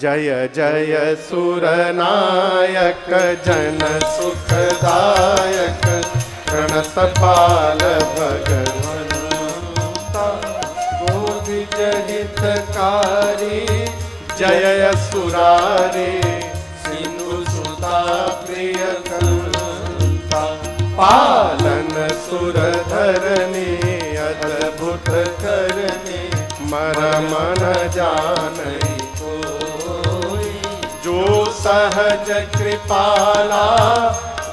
जय जय सुरनायक जन सुखदायक प्रणतपाल भगवंता गोविद हितकारी जय सुरारे सिंधु सुता प्रिय कंता पालन सुरधरने अद्भुत करने मरम न जाने जो सहज कृपाला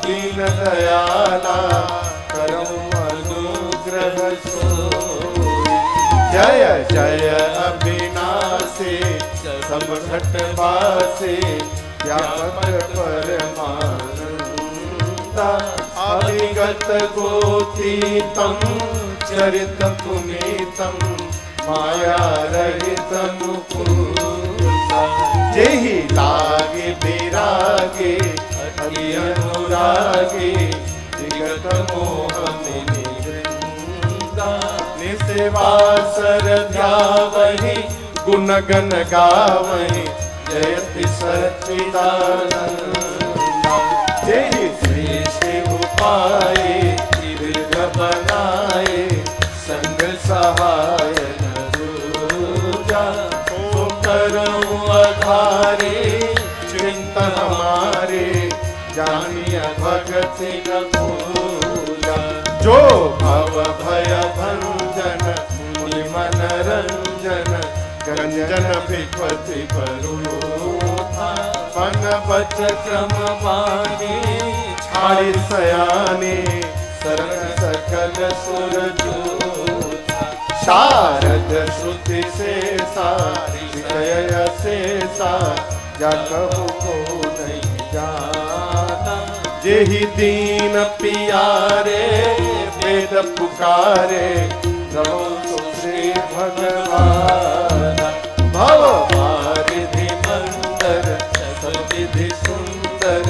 दीन दयाला करम अनुग्रह सोई। जय जय अविनाशी सब घट वासी व्यापक परमानंदा अभिगत गोतीतम चरित पुनीतम माया रहित मुकुंदा जेहि लागे विरागे अति अनुरागे विगत मोह निवृंदा निसेवासर ध्यावहि गुण गण गावहि जयति सच्चिदानंदा जेहि सृष्टि उपाये दीर्घ बनाए संग सहाय आधारे चिंत हमारे जानिय भगति न पूजा जो भव भय भंजन मुनि मनरंजन गंजन विपति परूथा पन बच क्रम वाणी छाड़ी सयाने सरन सकल सुर जोथा शारद श्रुति से सारी जय शेषा जा कहु को नहीं जाना जेहि दीन पियारे वेद पुकारे रहो तो श्री भगवान भव वारिधि मंदर सविधि सुंदर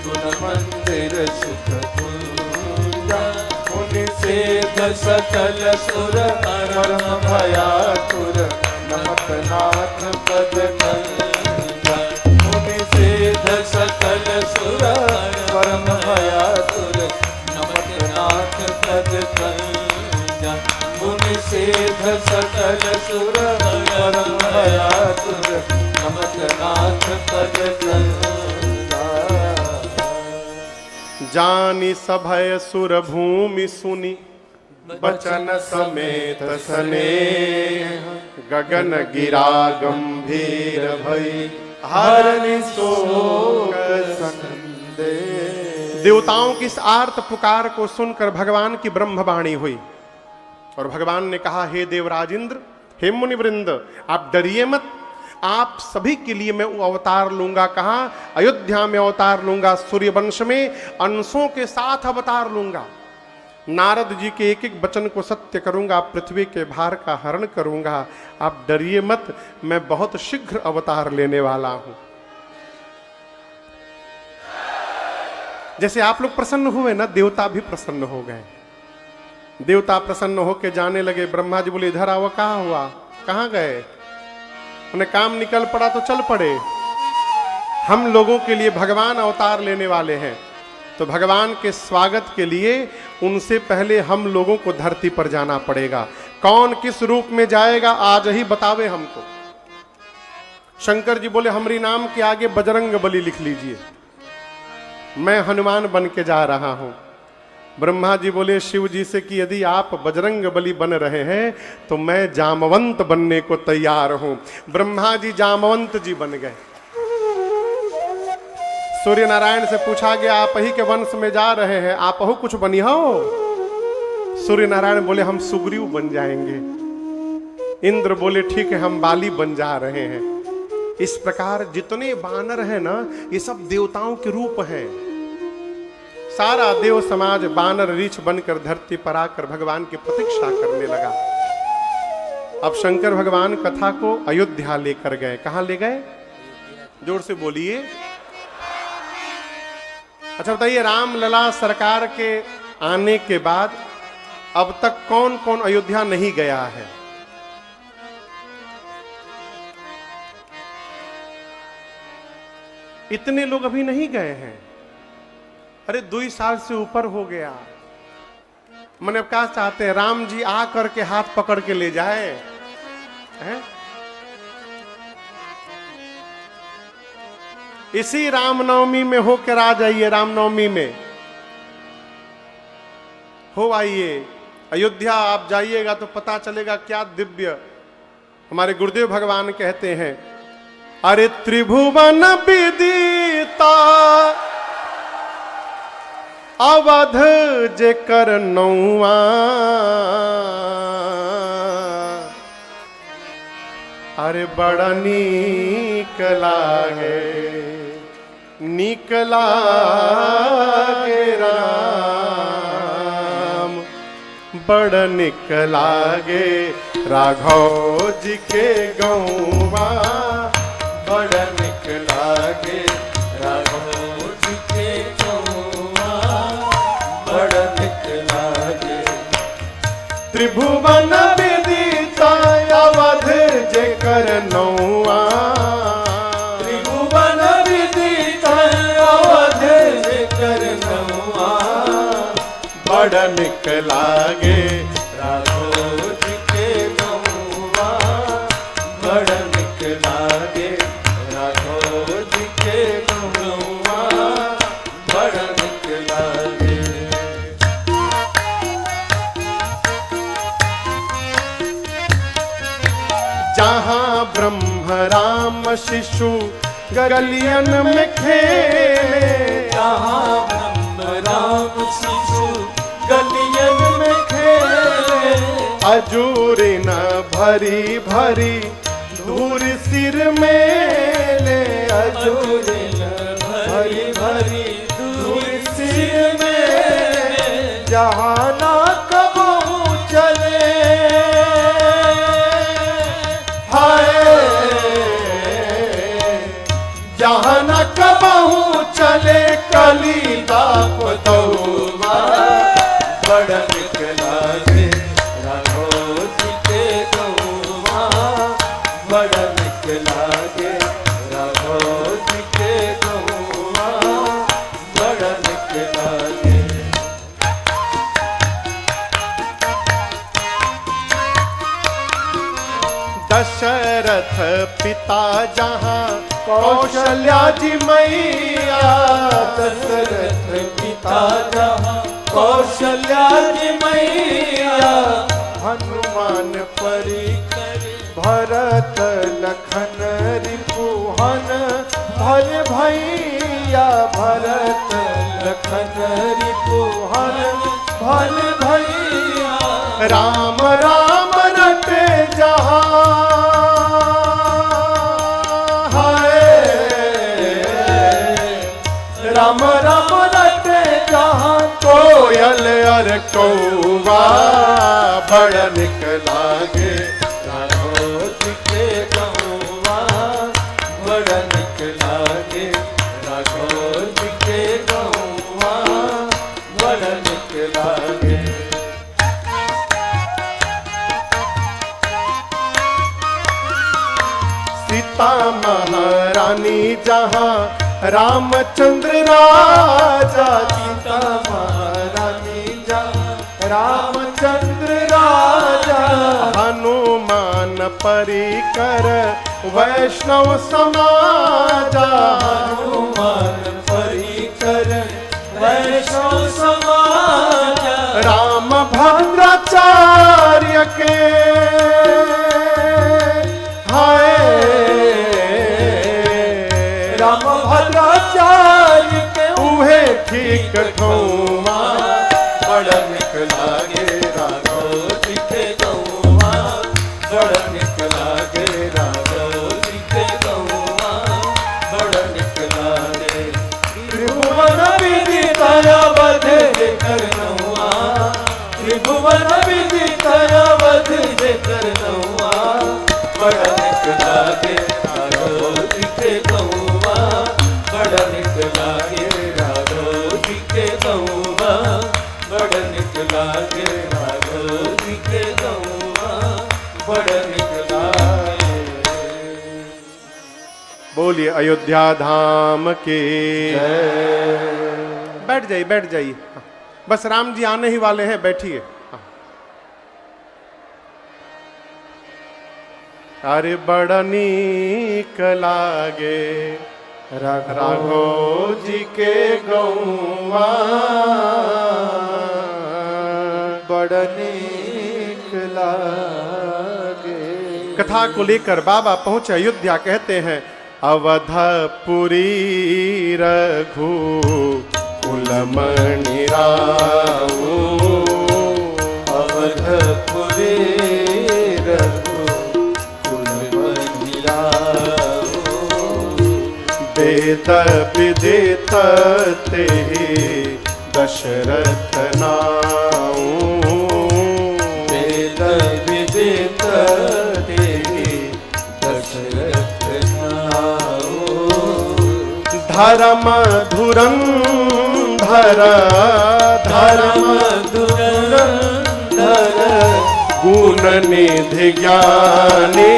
गुण मंदिर सुख पूजा मुनि सेध सकल सुर परम भयातुर नमत नाथ पद कंदा मुनि सेध सकल सुर परम भयातुर नमत नाथ पद कंदा मुनि सेध सकल सुर परम भयातुर नमत नाथ पद कंदा जानि सभय सुर भूमि सुनि बचन समेत स्नेह गगन गिरा गंभीर भई हरनि शोक संदेह। देवताओं की इस आर्त पुकार को सुनकर भगवान की ब्रह्मवाणी हुई और भगवान ने कहा, हे देवराजेंद्र, हे मुनिवृंद, आप डरिए मत, आप सभी के लिए मैं वो अवतार लूंगा। कहा? अयोध्या में अवतार लूंगा, सूर्यवंश में अंशों के साथ अवतार लूंगा। नारद जी के एक एक वचन को सत्य करूंगा, पृथ्वी के भार का हरण करूंगा। आप डरिए मत, मैं बहुत शीघ्र अवतार लेने वाला हूं। जैसे आप लोग प्रसन्न हुए ना, देवता भी प्रसन्न हो गए। देवता प्रसन्न होके जाने लगे। ब्रह्मा जी बोले, इधर आओ, कहाँ हुआ, कहाँ गए? उन्हें काम निकल पड़ा तो चल पड़े। हम लोगों के लिए भगवान अवतार लेने वाले हैं, तो भगवान के स्वागत के लिए उनसे पहले हम लोगों को धरती पर जाना पड़ेगा। कौन किस रूप में जाएगा आज ही बतावे हमको। शंकर जी बोले, हमरी नाम के आगे बजरंग बली लिख लीजिए, मैं हनुमान बन के जा रहा हूं। ब्रह्मा जी बोले शिव जी से कि यदि आप बजरंग बली बन रहे हैं तो मैं जामवंत बनने को तैयार हूं। ब्रह्मा जी जामवंत जी बन गए। सूर्य नारायण से पूछा गया, आप ही के वंश में जा रहे हैं, आप हो कुछ बनी हो? सूर्य नारायण बोले, हम सुग्रीव बन जाएंगे। इंद्र बोले, ठीक है, हम बाली बन जा रहे हैं। इस प्रकार जितने वानर हैं ना, ये सब देवताओं के रूप हैं। सारा देव समाज वानर रीछ बनकर धरती पर आकर भगवान की प्रतीक्षा करने लगा। अब शंकर भगवान कथा को अयोध्या लेकर गए। कहां ले गए? जोर से बोलिए। अच्छा बताइए, रामलला सरकार के आने के बाद अब तक कौन कौन अयोध्या नहीं गया है? इतने लोग अभी नहीं गए हैं। अरे 2 साल से ऊपर हो गया। मैंने क्या चाहते हैं, राम जी आ करके हाथ पकड़ के ले जाए हैं? इसी रामनवमी में होकर आ जाइए, रामनवमी में हो आइए अयोध्या। आप जाइएगा तो पता चलेगा क्या दिव्य। हमारे गुरुदेव भगवान कहते हैं, अरे त्रिभुवन विदिता अवध जे कर नौआ, अरे बड़ा नीक लागे, नीक लागे राम, बड़ नीक लागे राघव जी के गौवा, बड़ नीक लागे राघव जी के गौवा, बड़ नीक लागे। त्रिभुवन विदिता अवध जे कर नौआ, त्रिभुवन विदिता अवध जे कर नौआ, बड़ नीक लागे राघव जी के गौवा, बड़ नीक लागे राघव जी के गौवा, बड़ नीक लागे। जहाँ ब्रह्म राम शिशु गलियन में खेले, जहाँ ब्रह्म राम शिशु गलियन में खेले, अजूरी न भरी भरी धूर सिर में ले, अजूरी न भरी भरी धूर सिर में, जहाँ ना कबहू चले, हाय जहाँ न कबहू चले कलिताप दौवा, बड़ नीक लागे राघव जी के गौवा, बड़ नीक लागे राघव जी के गौवा, बड़ नीक लागे। दशरथ पिता जहाँ कौशल्या जी मैया, दशरथ पिता जहाँ कौशल्या जी मैया, हनुमान परी भरत लखन रिपुहन भल भैया, भरत लखन रिपुहन भल भैया, राम राम रटे जहाँ, हाय राम राम रटे जहाँ, कोयल अर कौवा, बड़ नीक लागे राघव जी के गौवा, बड़ नीक लागे राघव जी के गौवा, बड़ नीक लागे। सीता महारानी जहाँ रामचंद्र राजा, सीता महारानी जहाँ रामचंद्र राजा, हनुमान परिकर वैष्णव समाजा, हनुमान परिकर वैष्णव समाजा, राम भद्राचार्य के हाय, राम भद्राचार्य के उहे ठीक ठौमा, बड़ नीक लागे राघव जी के गौवा, बड़ नीक लागे राघव जी के गौवा, बड़ नीक लागे। त्रिभुवन विदिता अवध जे कर नौआ, त्रिभुवन विदिता अवध जे कर नौआ, बड़ नीक लागे राघव जी के गौवा, बड़ नीक लागे राघव जी के गौवा, बड़ नीक लागे। बोलिए अयोध्या धाम के। जय। बैठ जाइए, बैठ जाइए। हाँ, बस राम जी आने ही वाले हैं, बैठिए। हाँ। अरे बड़ा नीक लागे राघो जी के गौवा, बड़ा नीक लागे। कथा को लेकर बाबा पहुंचे अयोध्या। कहते हैं अवधपुरी रघु कुलमणि राऊ, अवधपुरी रघु कुलमणि राऊ, वेद विदित तेहि दशरथ नाऊ, वेद विदित तेहि दशरथ नाऊ, धर्म धुरंधर धर्म धुरंधर, गुण निधि ज्ञानी,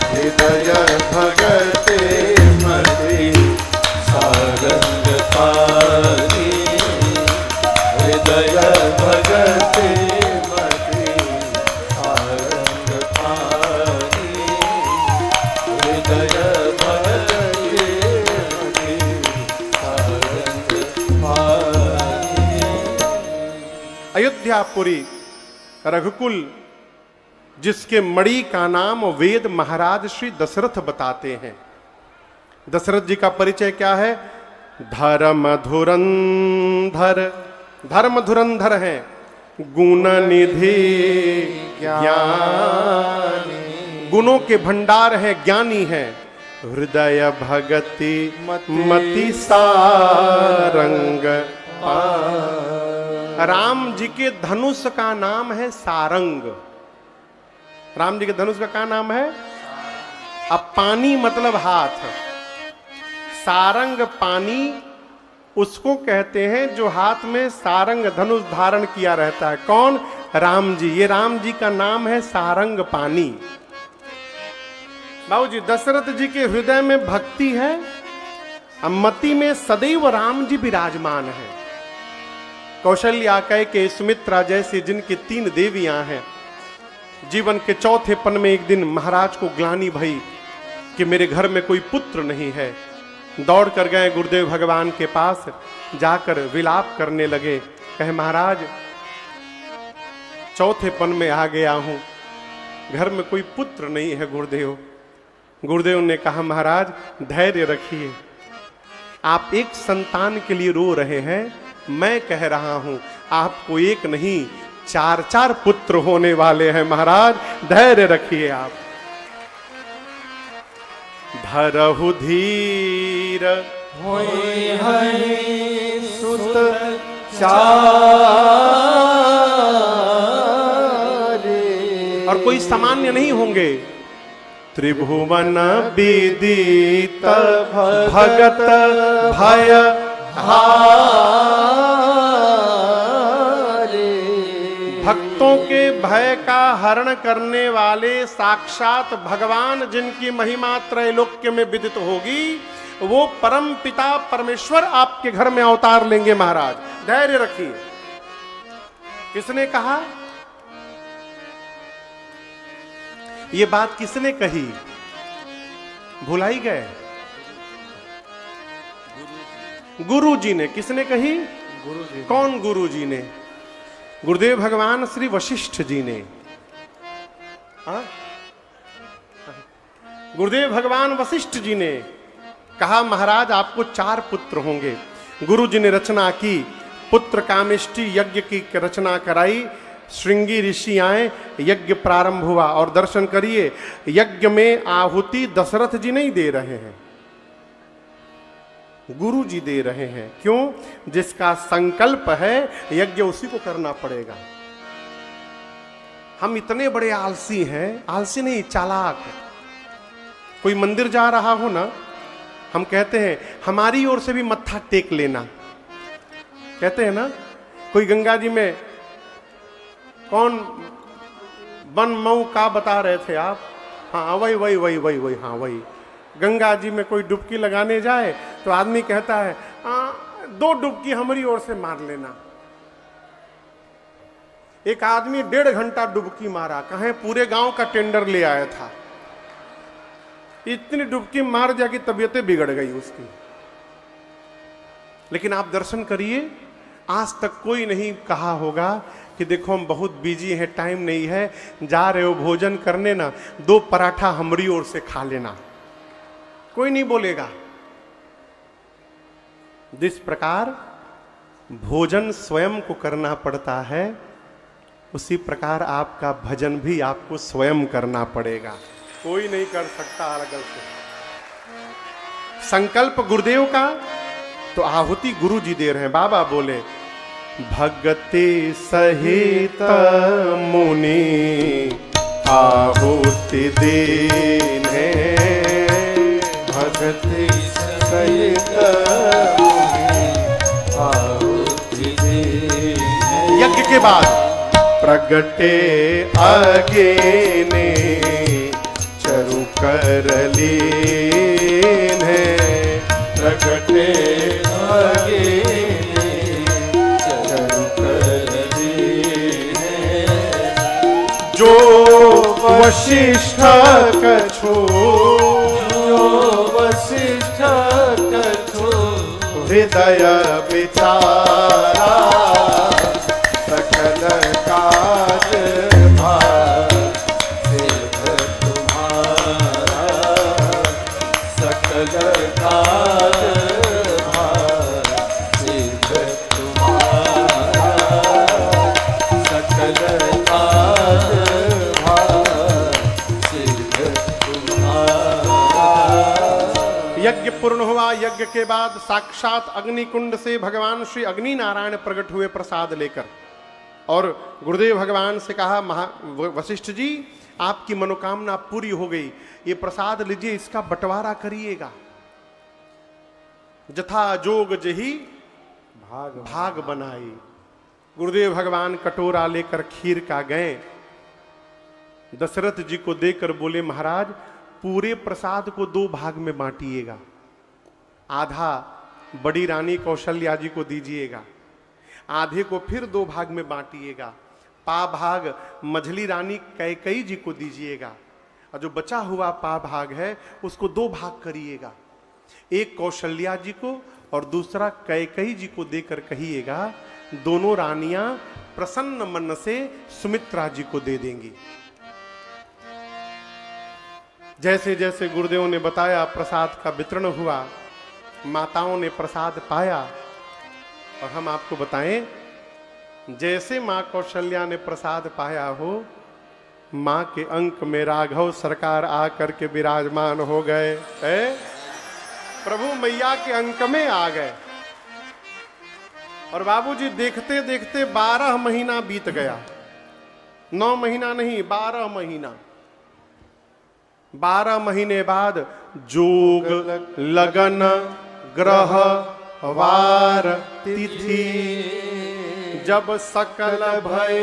हृदय भगते मति सारंग पानी, हृदय भगते मति सारंग पानी, हृदय भगते मति सारंग पानी। अयोध्यापुरी रघुकुल, जिसके मणि का नाम वेद महाराज श्री दशरथ बताते हैं। दशरथ जी का परिचय क्या है? धर्म धुरंधर, धर्म धुरंधर है, गुण निधि ज्ञानी, गुणों के भंडार है, ज्ञानी है, हृदय भगति मति सारंग पार। राम जी के धनुष का नाम है सारंग। राम जी के धनुष का क्या नाम है? अब पानी मतलब हाथ, सारंग पानी उसको कहते हैं जो हाथ में सारंग धनुष धारण किया रहता है। कौन? राम जी। ये राम जी का नाम है सारंग पानी। बाबूजी, दशरथ जी के हृदय में भक्ति है, मति में सदैव राम जी विराजमान है। कौशल्या, कैकेयी, सुमित्रा जैसी जिनकी 3 देवियां हैं, जीवन के चौथे पन में एक दिन महाराज को ग्लानि भई कि मेरे घर में कोई पुत्र नहीं है। दौड़ कर गए गुरुदेव भगवान के पास, जाकर विलाप करने लगे। कहे महाराज, चौथे पन में आ गया हूं, घर में कोई पुत्र नहीं है गुरुदेव। गुरुदेव ने कहा महाराज धैर्य रखिए, आप एक संतान के लिए रो रहे हैं, मैं कह रहा हूं आपको एक नहीं 4 पुत्र होने वाले हैं। महाराज धैर्य रखिए आप। धरहु धीर होई हरि सुत चारे। और कोई सामान्य नहीं होंगे। त्रिभुवन विदित भगत भय भक्तों के भय का हरण करने वाले साक्षात भगवान, जिनकी महिमा त्रैलोक्य में विदित होगी, वो परम पिता परमेश्वर आपके घर में अवतार लेंगे। महाराज धैर्य रखिए। किसने कहा ये बात? किसने कही? भुलाई गए? गुरु जी ने। किसने कही? गुरु जी। कौन गुरु जी ने? गुरुदेव भगवान श्री वशिष्ठ जी ने। हाँ? गुरुदेव भगवान वशिष्ठ जी ने कहा महाराज आपको 4 पुत्र होंगे। गुरु जी ने रचना की, पुत्र कामिष्टि यज्ञ की रचना कराई। श्रृंगी ऋषि आए, यज्ञ प्रारंभ हुआ। और दर्शन करिए, यज्ञ में आहुति दशरथ जी नहीं दे रहे हैं, गुरु जी दे रहे हैं। क्यों? जिसका संकल्प है यज्ञ उसी को करना पड़ेगा। हम इतने बड़े आलसी हैं, आलसी नहीं चालाक। कोई मंदिर जा रहा हो ना, हम कहते हैं हमारी ओर से भी मत्था टेक लेना, कहते हैं ना। कोई गंगा जी में कौन वन मऊ का बता रहे थे आप? हाँ वही वही वही वही वही हाँ वही गंगा जी में कोई डुबकी लगाने जाए तो आदमी कहता है 2 डुबकी हमारी ओर से मार लेना। एक आदमी 1.5 घंटा डुबकी मारा, कहें पूरे गांव का टेंडर ले आया था। इतनी डुबकी मार दिया कि तबीयतें बिगड़ गई उसकी। लेकिन आप दर्शन करिए, आज तक कोई नहीं कहा होगा कि देखो हम बहुत बिजी हैं, टाइम नहीं है, जा रहे हो भोजन करने ना, 2 पराठा हमारी ओर से खा लेना। कोई नहीं बोलेगा। जिस प्रकार भोजन स्वयं को करना पड़ता है, उसी प्रकार आपका भजन भी आपको स्वयं करना पड़ेगा, कोई नहीं कर सकता अलग से। संकल्प गुरुदेव का, तो आहुति गुरु जी दे रहे हैं। बाबा बोले भगति सहित मुनि आहुति दीने, भगति सहित मुनि आहुति दीने। यज्ञ के बाद प्रगटे अगेने चरु कर लीन है, प्रगटे अगेने चरु कर लीन है। जो वशिष्ठ कछो, जो वशिष्ठ कछो हृदय विचारा, सकल काज भार सिद्ध तुम्हारा, सकल काज भार सिद्ध तुम्हारा, सकल काज भार सिद्ध तुम्हारा। यज्ञ पूर्ण हुआ। यज्ञ के बाद साक्षात अग्निकुंड से भगवान श्री अग्नि नारायण प्रकट हुए प्रसाद लेकर, और गुरुदेव भगवान से कहा, वशिष्ठ जी आपकी मनोकामना पूरी हो गई, ये प्रसाद लीजिए, इसका बंटवारा करिएगा। जथा जोग जही भाग बनाई। गुरुदेव भगवान कटोरा लेकर खीर का गए, दशरथ जी को देकर बोले महाराज पूरे प्रसाद को 2 भाग में बांटिएगा, आधा बड़ी रानी कौशल्या जी को दीजिएगा, आधे को फिर 2 भाग में बांटिएगा, पा भाग मझली रानी कैकई जी को दीजिएगा, और जो बचा हुआ पा भाग है उसको 2 भाग करिएगा, एक कौशल्या जी को और दूसरा कैकई जी को देकर कहिएगा दोनों रानियां प्रसन्न मन से सुमित्रा जी को दे देंगी। जैसे जैसे गुरुदेव ने बताया प्रसाद का वितरण हुआ, माताओं ने प्रसाद पाया, और हम आपको बताएं जैसे मां कौशल्या ने प्रसाद पाया हो, मां के अंक में राघव सरकार आकर के विराजमान हो गए। प्रभु मैया के अंक में आ गए, और बाबूजी देखते देखते 12 महीना बीत गया। 9 महीना नहीं, 12 महीना। 12 महीने बाद जोग लगन ग्रह वार तिथि जब सकल भय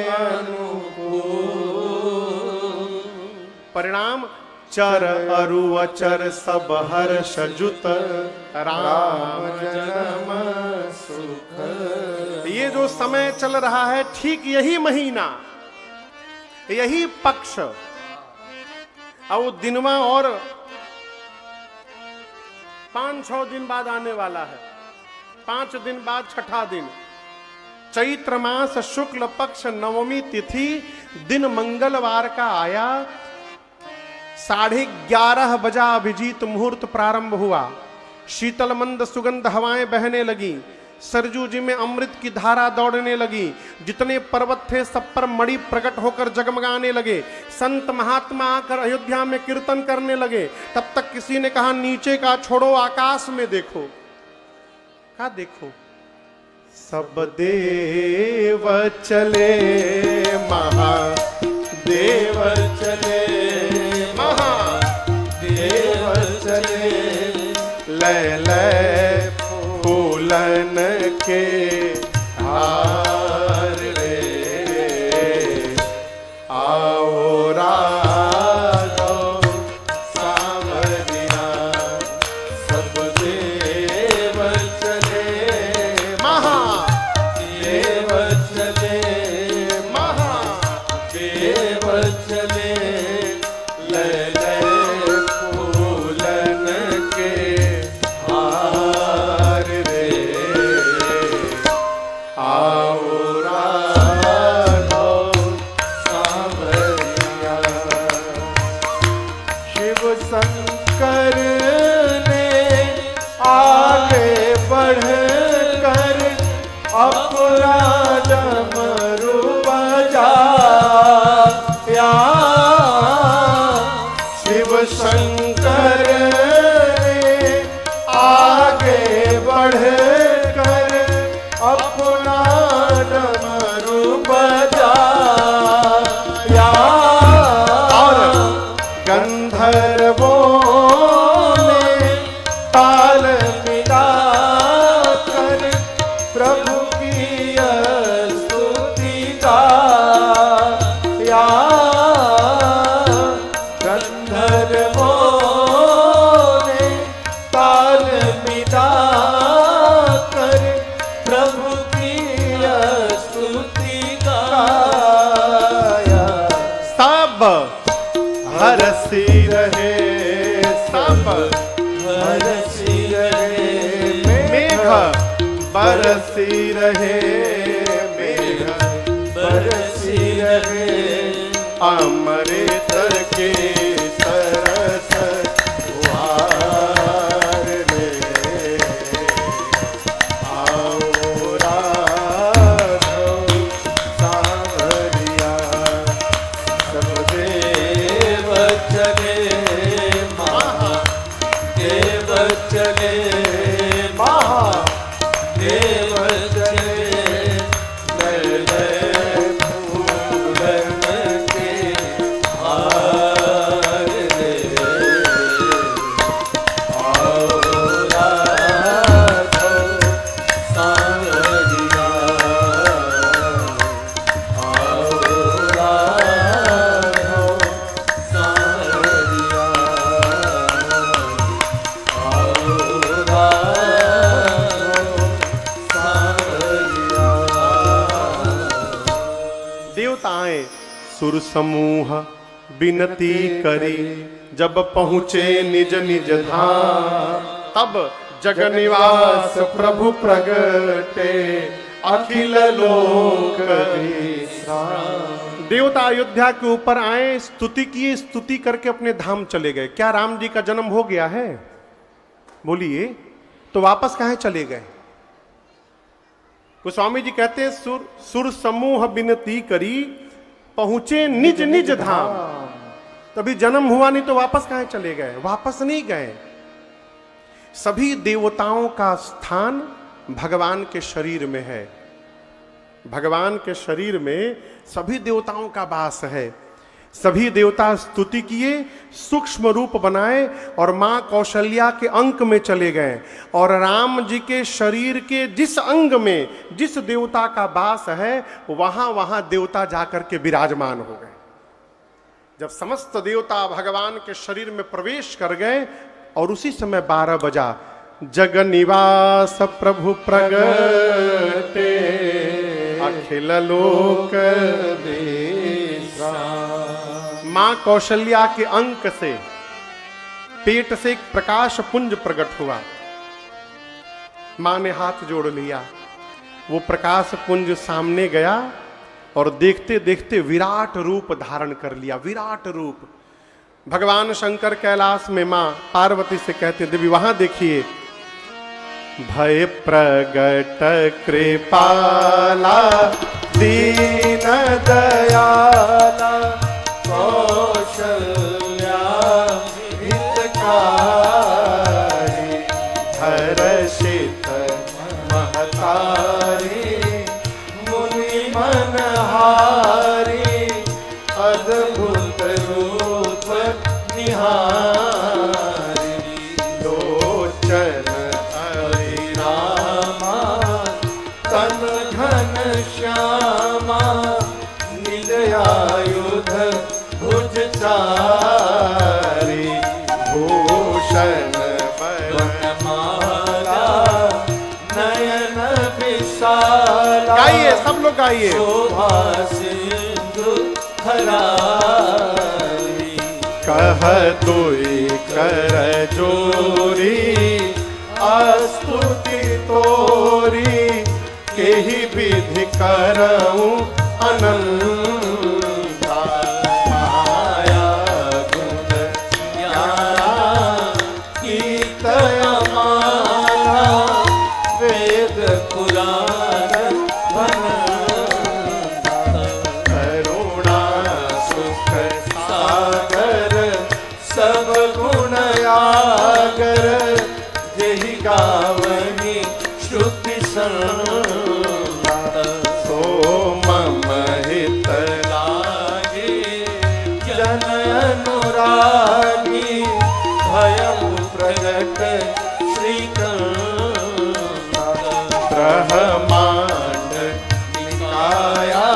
अनुकूल, परिणाम चर अरु अचर सब हर्ष जुत राम जन्म सुख। ये जो समय चल रहा है ठीक यही महीना, यही पक्ष, और वो दिनवा और 5-6 दिन बाद आने वाला है। 5 दिन बाद छठा दिन, चैत्र मास शुक्ल पक्ष नवमी तिथि, दिन मंगलवार का आया। 11:30 बजा अभिजीत मुहूर्त प्रारंभ हुआ। शीतल मंद सुगंध हवाएं बहने लगी, सरजू जी में अमृत की धारा दौड़ने लगी, जितने पर्वत थे सब पर मणि प्रकट होकर जगमगाने लगे। संत महात्मा आकर अयोध्या में कीर्तन करने लगे। तब तक किसी ने कहा नीचे का छोड़ो, आकाश में देखो। क्या देखो? सब देव चले महादेव चले, महादेव चले, लय लय फूलन के हार रे, आओ राघव सावरिया बरसी रहे मेघ बरसी रहे, मेघ बरसी रहे अमृत के सरस फुहार में। आओ राघव सांवरिया, सब देव चले महादेव चले महादेव चले लय लय फूलन के हार रे। आओ राघव सांवरिया, आओ राघव सांवरिया, आओ राघव सांवरिया। देवताएं सुर समूह विनती करी, जब पहुँचे निज निज धाम, तब जग निवास प्रभु प्रगटे, अखिल लोक विश्राम। देवता अयोध्या के ऊपर आए, स्तुति किए, स्तुति करके अपने धाम चले गए। क्या राम जी का जन्म हो गया है? बोलिए, तो वापस कहाँ चले गए? गोस्वामी जी कहते हैं सुर समूह विनती करी, पहुंचे निज निज धाम। तभी जन्म हुआ नहीं तो वापस कहाँ चले गए? वापस नहीं गए। सभी देवताओं का स्थान भगवान के शरीर में है। भगवान के शरीर में सभी देवताओं का वास है। सभी देवता स्तुति किए, सूक्ष्म रूप बनाए और मां कौशल्या के अंक में चले गए और राम जी के शरीर के जिस अंग में जिस देवता का वास है वहां वहां देवता जाकर के विराजमान हो गए। जब समस्त देवता भगवान के शरीर में प्रवेश कर गए और उसी समय 12 बजा, जग निवास प्रभु प्रगटे, अखिल लोक विश्राम। मां कौशल्या के अंक से, पेट से एक प्रकाश पुंज प्रकट हुआ। मां ने हाथ जोड़ लिया, वो प्रकाश पुंज सामने गया और देखते देखते विराट रूप धारण कर लिया। विराट रूप। भगवान शंकर कैलाश में मां पार्वती से कहते, देवी वहां देखिए, भय प्रगट कृपाला दीन दयाला, कौशल्या हितकारी, हर्षित महतारी, मुनि मनहारी, अद्भुत रूप निहारी, लोचन रामा तन घन श्यामा, निज आयुध भुज चारी, भूषण वनमाला नयन विशाला, गाइए, सब लोग गाइए। शोभा सिंधु धरारी, कह दुई कर जोरी, स्तुति तोरी, केहि विधि करऊं अनंता, माया गुण ज्ञाना गीत अमाना, वेद पुराण वनंता, करुणा सुख सागर सब गुण आगर, जेहि गावहि श्रुति संत, सो मम हित लागे जन अनुरागी, भयं प्रगट श्रीकांत, ब्रह्मांड निकाया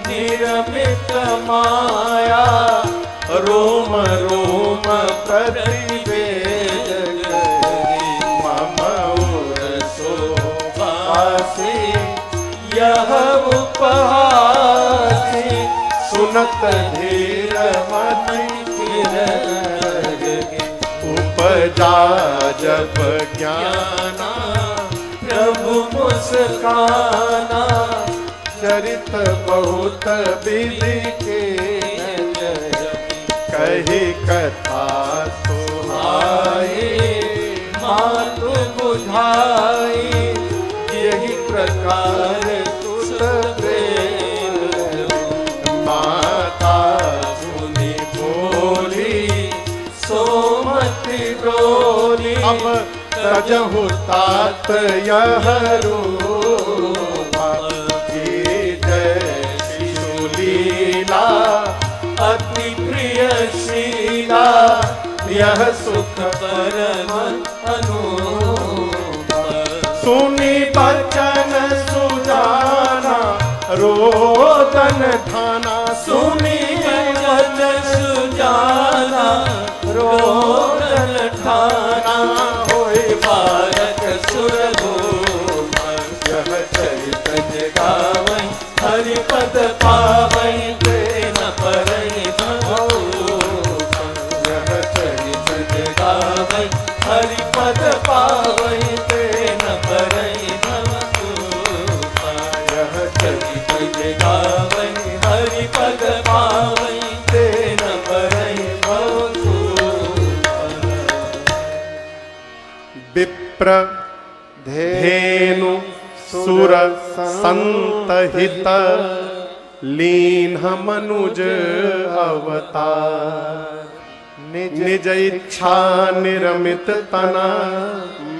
निरमित माया, रोम रोम प्रतिवेद करी, मम उर शोभासी यह उपहासी, सुनत धीर मति फिर ऊपर जा जब ज्ञाना, प्रभु मुस्काना, चरित बहुत विधि के कही कथा सुहाई, मातु बुझाई, यही प्रकार सुत प्रेम। माता सुनी बोली सोमति डोली, अब तजहु तात यह रूप की जय शिशु लीला, अति प्रिय शीला, यह सुख परम अनूप। सुनी बचन सुजाना, रोदन ठाना, सुनी बचन सुजाना, रोदन ठाना, होय बालक सुरभूप। यह चरित जगावै हरि पद पावै, तेन परहि भवभूप। यह चरित जगावै हरि पद पावै, तेन परहि भवभूप। यह चरित जगावै हरि पद पावै, तेन परहि भवभूप। विप्र धेनु सुर संतहित, लीन मनुज अवतार। निज इच्छा निर्मित तना,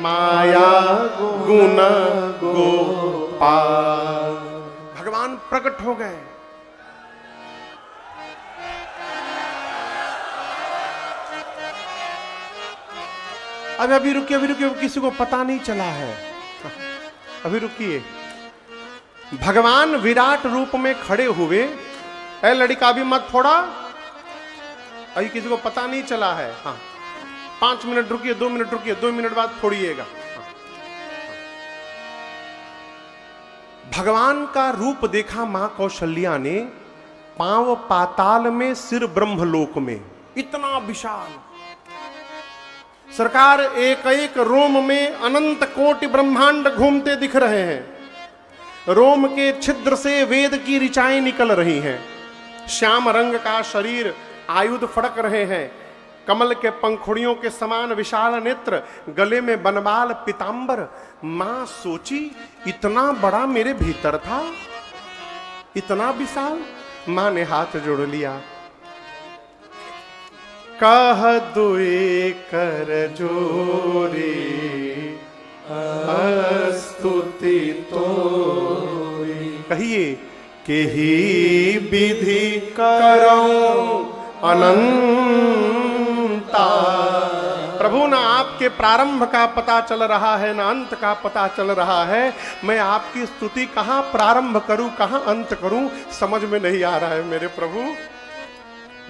माया गुण गोपाल। भगवान प्रकट हो गए। अभी रुकिए, किसी को पता नहीं चला है। अभी रुकिए। भगवान विराट रूप में खड़े हुए। ए लड़का भी मत फोड़ा, अभी किसी को पता नहीं चला है। हाँ, 5 मिनट रुकिए, 2 मिनट रुकिए, 2 मिनट बाद फोड़िएगा। भगवान का रूप देखा मां कौशल्या ने, पांव पाताल में, सिर ब्रह्मलोक में, इतना विशाल। सरकार एक एक रोम में अनंत कोटि ब्रह्मांड घूमते दिख रहे हैं। रोम के छिद्र से वेद की ऋचाएं निकल रही हैं। श्याम रंग का शरीर, आयुध फड़क रहे हैं। कमल के पंखुड़ियों के समान विशाल नेत्र, गले में बनवाल पीतांबर। मां सोची, इतना बड़ा मेरे भीतर था, इतना विशाल। मां ने हाथ जोड़ लिया। कह दुए कर जोरी, स्तुति तोरी। कहिए कि ही विधि करऊं अनंता। प्रभु, ना आपके प्रारंभ का पता चल रहा है, ना अंत का पता चल रहा है। मैं आपकी स्तुति कहां प्रारंभ करूं, कहां अंत करूं, समझ में नहीं आ रहा है मेरे प्रभु।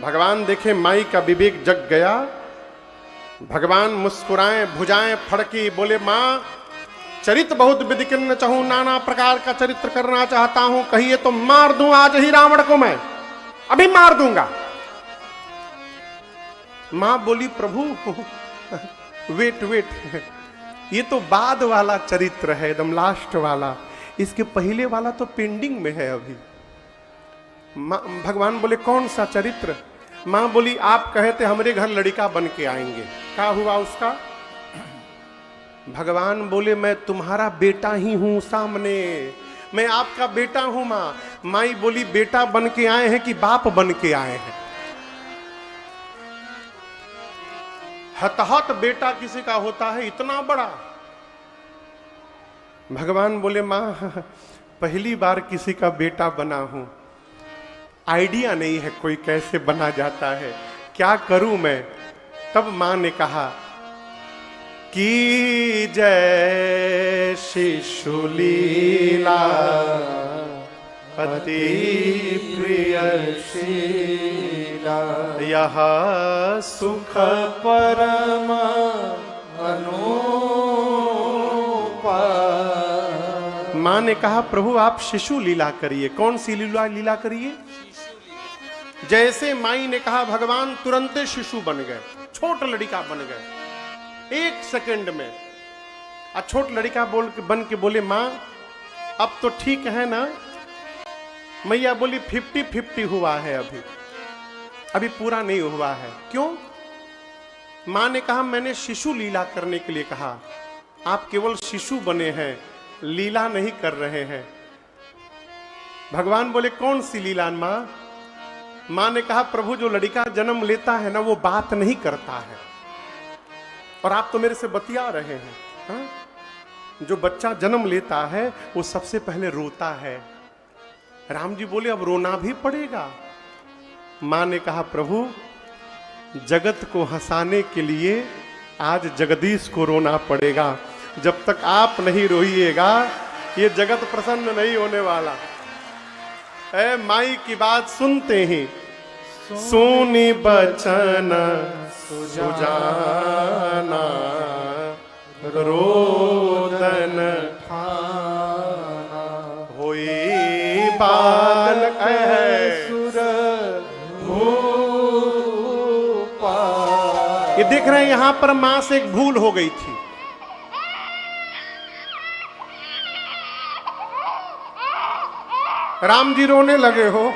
भगवान देखे माई का विवेक जग गया। भगवान मुस्कुराए, भुजाएं फड़की, बोले मां, चरित बहुत विधिकिन्न चाहूं, नाना प्रकार का चरित्र करना चाहता हूं। कहिए तो मार दूं आज ही रावण को, मैं अभी मार दूंगा। मां बोली, प्रभु वेट वेट, ये तो बाद वाला चरित्र है, एकदम लास्ट वाला। इसके पहले वाला तो पेंडिंग में है अभी। भगवान बोले, कौन सा चरित्र? मां बोली, आप कहे थे हमारे घर लड़का बन के आएंगे, क्या हुआ उसका? भगवान बोले, मैं तुम्हारा बेटा ही हूं सामने, मैं आपका बेटा हूं। माई बोली, बेटा बन के आए हैं कि बाप बन के आए हैं? हतहत बेटा किसी का होता है इतना बड़ा। भगवान बोले, मां पहली बार किसी का बेटा बना हूं, आइडिया नहीं है कोई कैसे बना जाता है, क्या करूं मैं? तब मां ने कहा कि जय शिशु लीला, अति प्रिय शीला, यह सुख परम अनूपा। मां ने कहा, प्रभु आप शिशु लीला करिए। कौन सी लीला करिए? जैसे माई ने कहा, भगवान तुरंत शिशु बन गए, छोट लड़का बन गए। 1 सेकंड में। छोट लड़का बन के बोले माँ अब तो ठीक है ना? मैया बोली 50-50 हुआ है, अभी पूरा नहीं हुआ है। क्यों? माँ ने कहा मैंने शिशु लीला करने के लिए कहा, आप केवल शिशु बने हैं, लीला नहीं कर रहे हैं। भगवान बोले कौन सी लीला माँ? माँ ने कहा प्रभु जो लड़का जन्म लेता है ना वो बात नहीं करता है, और आप तो मेरे से बतिया रहे हैं। हा? जो बच्चा जन्म लेता है वो सबसे पहले रोता है। राम जी बोले अब रोना भी पड़ेगा? माँ ने कहा प्रभु जगत को हंसाने के लिए आज जगदीश को रोना पड़ेगा, जब तक आप नहीं रोइएगा ये जगत प्रसन्न नहीं होने वाला। ऐ माई की बात सुनते ही सोनी बचन सुजाना रोदन ठाना होई बालक सुर भूपा। ये देख रहे हैं यहां पर मां से एक भूल हो गई थी। राम जी रोने लगे हो।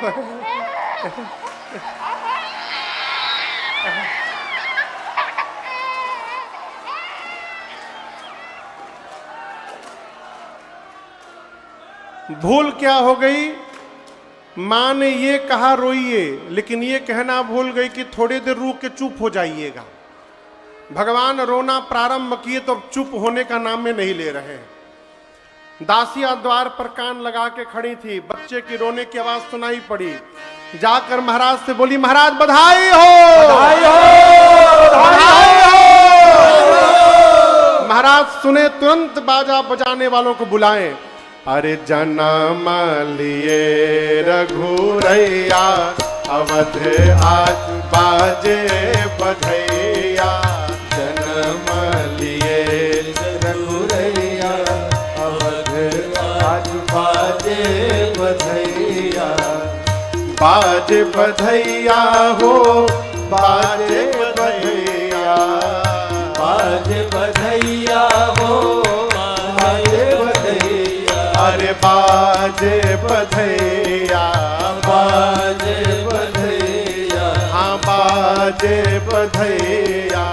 भूल क्या हो गई? मां ने ये कहा रोइए, लेकिन ये कहना भूल गई कि थोड़ी देर रुक के चुप हो जाइएगा। भगवान रोना प्रारंभ किए तो अब चुप होने का नाम में नहीं ले रहे हैं। दासिया द्वार पर कान लगा के खड़ी थी, बच्चे की रोने की आवाज सुनाई पड़ी। जाकर महाराज से बोली महाराज बधाई हो, बधाई हो, बधाई हो। महाराज सुने तुरंत बाजा बजाने वालों को बुलाएं। अरे जन्म लिए रघुरैया अवध आज बाजे बधैया। जन्म लिए रघुरैया अवध आज बाजे बधैया। बाजे बधैया हो बाजे बधैया, बाजे बधैया हो बाजे बधैया। अरे बाजे बधैया, बाजे बधैया, हाँ बाजे बधैया,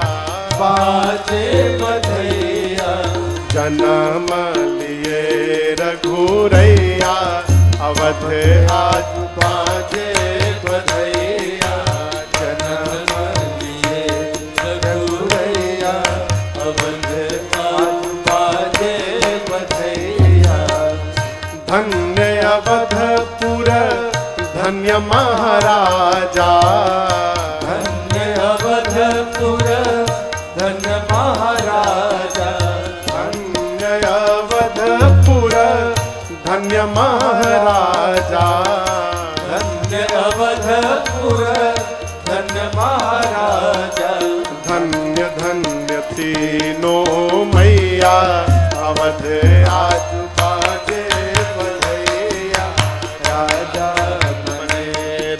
बाजे बधैया। जन्म लिए रघुरैया अवध आज बाजे बधैया। जन्म लिए रघुरैया अवध आज बाजे बधैया। धन्य अवधपुर धन्य महाराजा, धन्य अवधपुर धन्य महाराजा। धन्य अवधपुर धन्य महाराजा। धन्य अवधपुर धन्य महाराजा। धन्य धन्य तीनों मैया अवध आज बाजे बधैया। राजा बने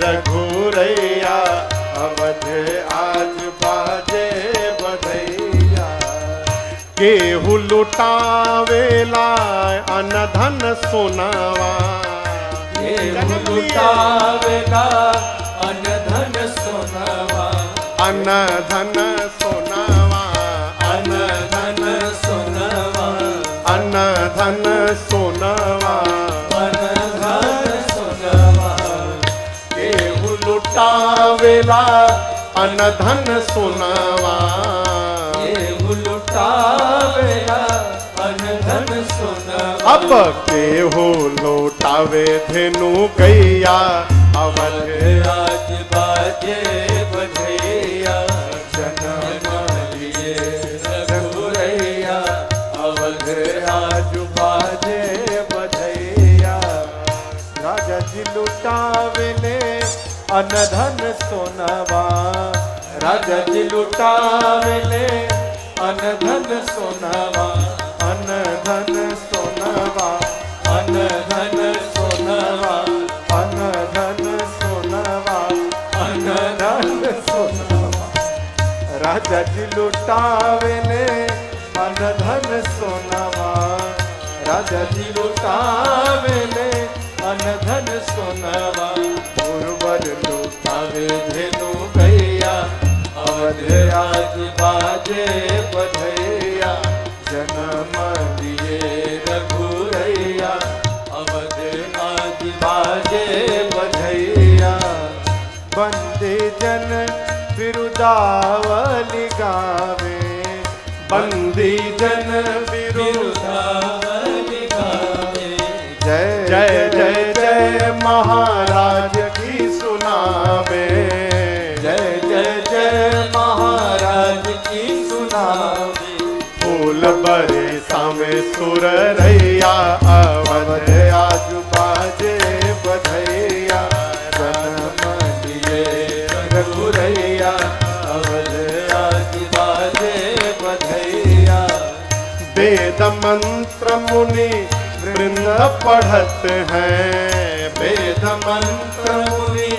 रघुरैया अवध आज बाजे बधैया। केहू लुटावेला अनधन सोनावा, केहू लुटावेला अनधन सोनावा। अनधन सोनावा, अनधन सोनावा। अनधन सोनावा, अनधन सोनावा। केहू लुटावेला अनधन सोनावा। केहू लुटावेला अनधन सोनावा। अब केहू लुटावे धेनु गैया अवध आज बाजे बधैया। जन्म लिए रघुरैया अवध आज बाजे बधैया। राजा जी लुटावेले अनधन सोनावा। राजा जी लुटावेले अनधन सोनावा। अनधन सोनावा, अनधन सोनावा। अनधन सोनावा, अनधन सोनावा। राजा जी लुटावेले धन सोनवा राजा जी लुटावे ले अन धन सोनवा गुरुवर लुटावे धेनु गैया अवध आज बाजे बधैया जन्म दिए रघुरैया अवध आज बाजे बधैया बंदे जन बिरुदावली गावे बंदी जन बिरुदावली गावे जय जय जय जय महाराज की सुनावे जय जय जय महाराज की सुनावे फूल बरे सामे सुर रैया अवध आज बाजे बधैया जन्म दिए रघुरैया अवध आज बाजे बधैया वेद मंत्र मुनि वृंद पढ़त हैं वेद मंत्र मुनि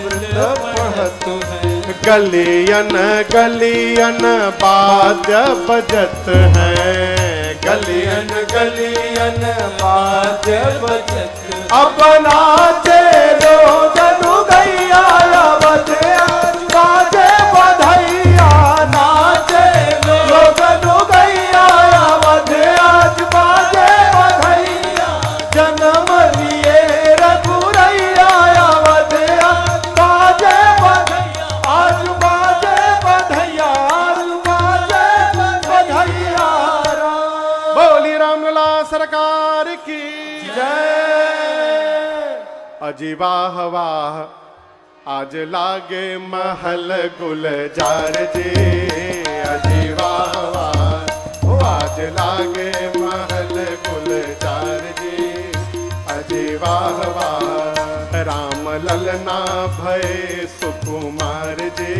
वृंद पढ़त हैं गलियन गलियन वाद्य बजत हैं गलियन गलियन बाजे बजत अपना चलो जनु गैया अवध आज बाजे बधैया नाचे लोग जनु गैया अवध आज बाजे बधैया जन्म लिए रघुरैया अवध आज बाजे बधैया आज बाजे बधैया आज बाजे बधैया बोली रामलला सरकार की जय अजी वाह वाह आज लागे महल गुलजार जी अजी वाह वाह ओ आज लागे महल गुलजार जी अजी वाह वाह राम ललना भय सुकुमार जी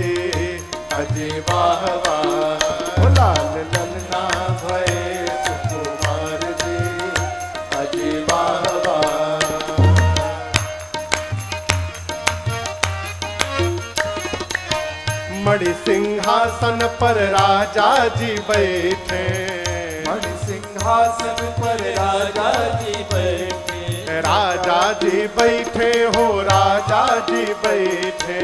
अजी वाह वाह ओ लाल ललना भय सुकुमार जी अजी वाह वाह मणि सिंहासन पर राजा जी बैठे मणि सिंहासन पर राजा जी बैठे राजा जी बैठे हो राजा जी बैठे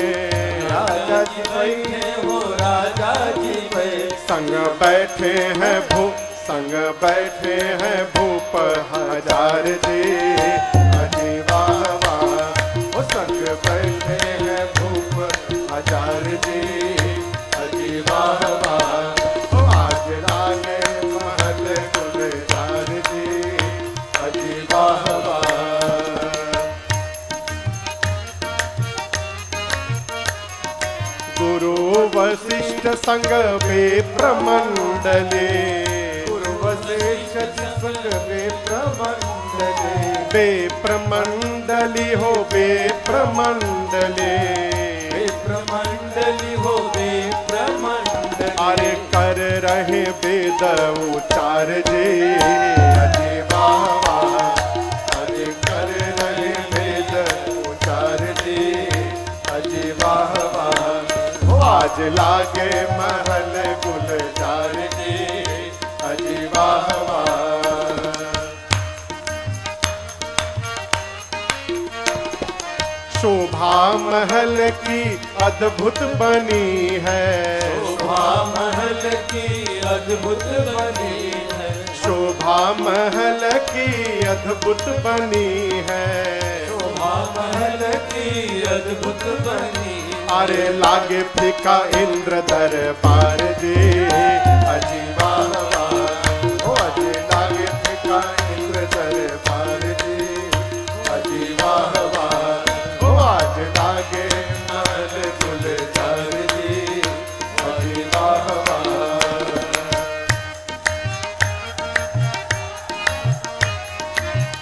राजा जी बैठे हो राजा जी बैठे संग बैठे हैं संग बैठे हैं भूप हजार जी अजी वाह वाह ओ संग बैठे हैं भूप हजार जी अजी वाह वाह ओ आज लागे महल गुलजार जी अजी वाह वाह गुरु वशिष्ठ संग विप्रमंडले गुरु वशिष्ठ संग विप्रमंडले विप्रमंडली हो विप्रमंडले विप्रमंडली हो विप्रमंडली अरे कर रहे वेद उचार जी अजी वाह वाह अरे कर रहे वेद उचार जी अजी वाह वाह ओ आज लागे महल गुलजार जी अजी वाह वाह शोभा महल की अद्भुत बनी है शोभा महल की अद्भुत बनी है शोभा महल की अद्भुत बनी है शोभा महल की अद्भुत बनी अरे लागे फीका इंद्र दरबार जी अजी वाह वाह ओ अजी लागे फीका इंद्र दरबार जी अजी वाह वाह ओ आज लागे महल गुलजार जी अजी वाह वाह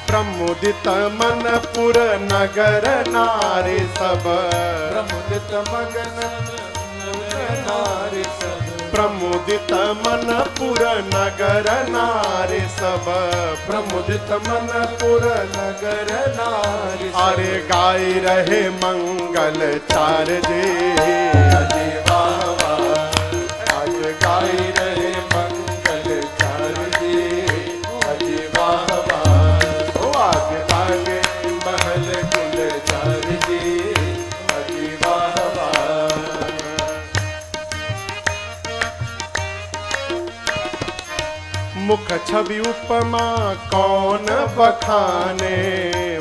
प्रमुदित मन पुर नगर नारी सब प्रमुदित मगन नारी सब प्रमुदित मन पुर नगर नारी सब प्रमुदित मन पुर नगर नारी सब। अरे गाय रहे मंगल चार जी अजी वाह वाह आज गाय रहे मंगल चार मुख छवि उपमा कौन बखाने,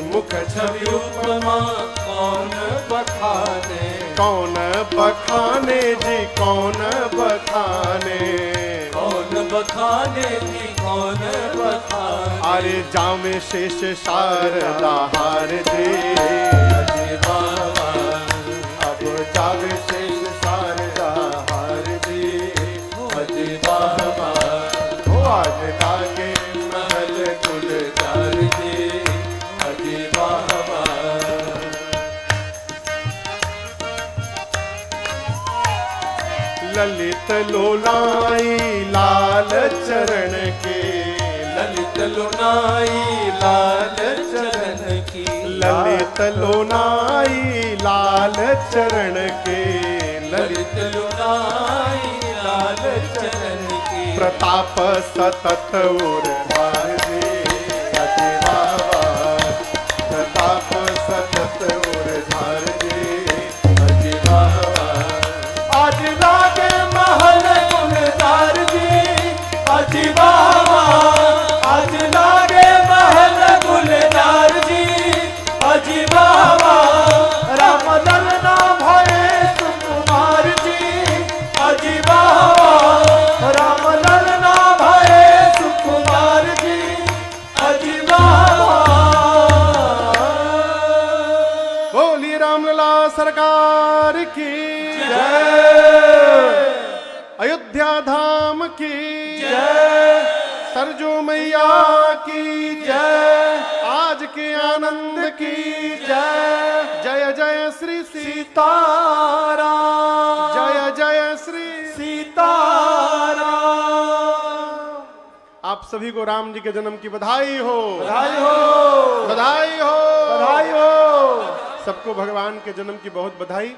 मुख छवि उपमा कौन बखाने, कौन बखाने जी कौन बखाने, कौन बखाने जी कौन बखाने। अरे जामे शेष शारदा हार दे, अजी बाबा अब जावे शेष शारदा हार दे, अजी बाबा हो आज लागे महल गुलजार जी, अजी बाबा ललित लोलाई लाल चरण के, ललित लुनाई लाल चरण की, ललित लोनाई लाल चरण के, ललित लुनाई लाल चरण की। प्रताप सतत उर धार दे, अति बाबा प्रताप सतत उर धार दे, अति बाबा आज लागे महल गुलजार जी, अजी बाबा आज लागे महल गुलजार जी, अजी बाबा राम ललना भये सुकुमार जी, अजी बाबा राम ललना भये सुकुमार जी, अजी बाबा। बोलिए रामलला सरकार की जय, अयोध्या धाम की जय, सरजू मैया की जय, आज के आनंद की जय, जय जय श्री सीताराम, जय जय श्री सीताराम। आप सभी को राम जी के जन्म की बधाई हो, बधाई हो, बधाई हो, बधाई हो। सबको भगवान के जन्म की बहुत बधाई।